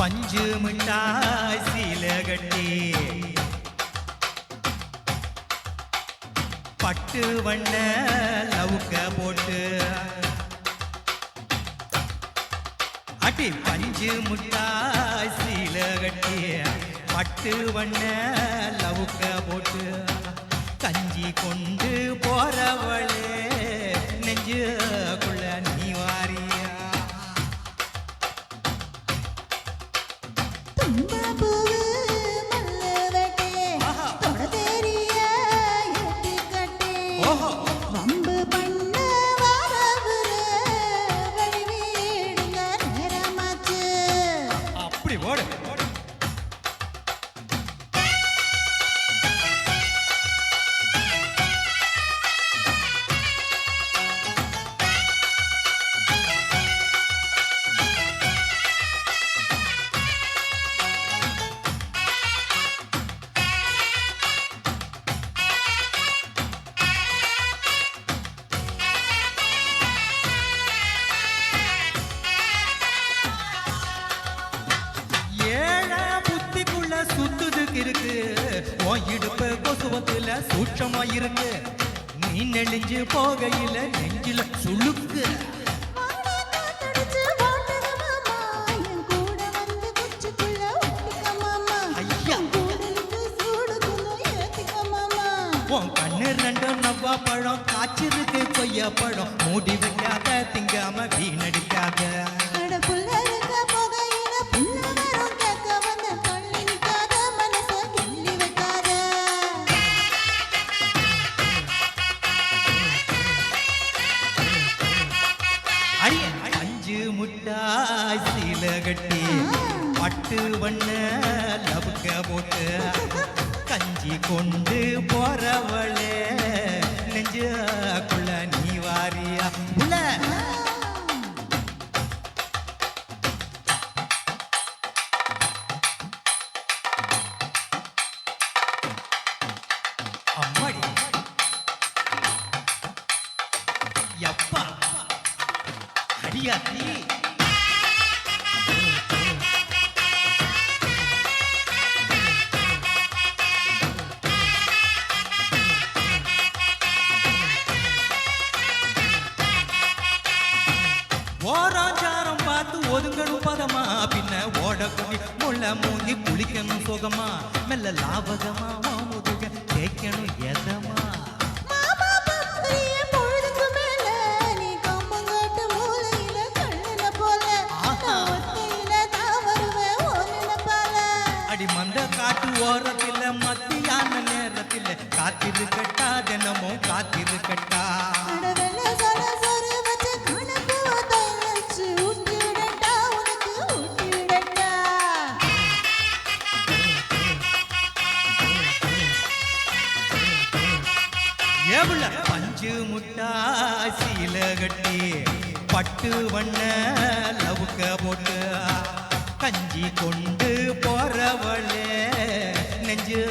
பஞ்சு மிட்டாய் சீல கட்டி பட்டு வண்ண லவுக்க போட்டு அடி பஞ்சு மிட்டாய் சீல கட்டி பட்டு வண்ண லவுக்க போட்டு கஞ்சி கொண்டு போறவளே நெஞ்சுக்குள்ள நீ வாரியா அப்படி ஓடு சுத்துதுக்கு இருக்கு உன் இடுப்பு கொசுவத்துல சூட்சமா இருக்கு நீ நெளிஞ்சு போகையில நெஞ்சில சுளுக்கு உன் கண்ணு ரெண்டும் நவ்வா பழம் காய்ச்சிருக்கு கொய்யா பழம் மூடி வைக்காத திங்காம வீணடிக்காத அஞ்சு முட்டாய் சீல கட்டி பட்டு வண்ண லவுக்க போட்டு கஞ்சி கொண்டு போறவளே நெஞ்சுக்குள்ள நீ வாரியா உள்ள அம்மாடி யப்பா அடியாத்தி ஓராஞ்சாரம் பார்த்து ஒதுங்கணும் பதமா பின்ன ஓடக்கூடிய முள்ள மூந்தி குளிக்கணும் சுகமா மெல்ல லாபகமா முதுக தேய்க்கணும் எதமா அடி மந்த காட்டு ஓரத்தில் மத்தியான நேரத்தில் காத்திருக்கட்டா தினமும் காத்திருக்கட்டா ஏவுல பஞ்சு முட்டாய் சீல கட்டி பட்டு வண்ண லவுக்க போட்டு கஞ்சி கொண்டு போறவளே நெஞ்சு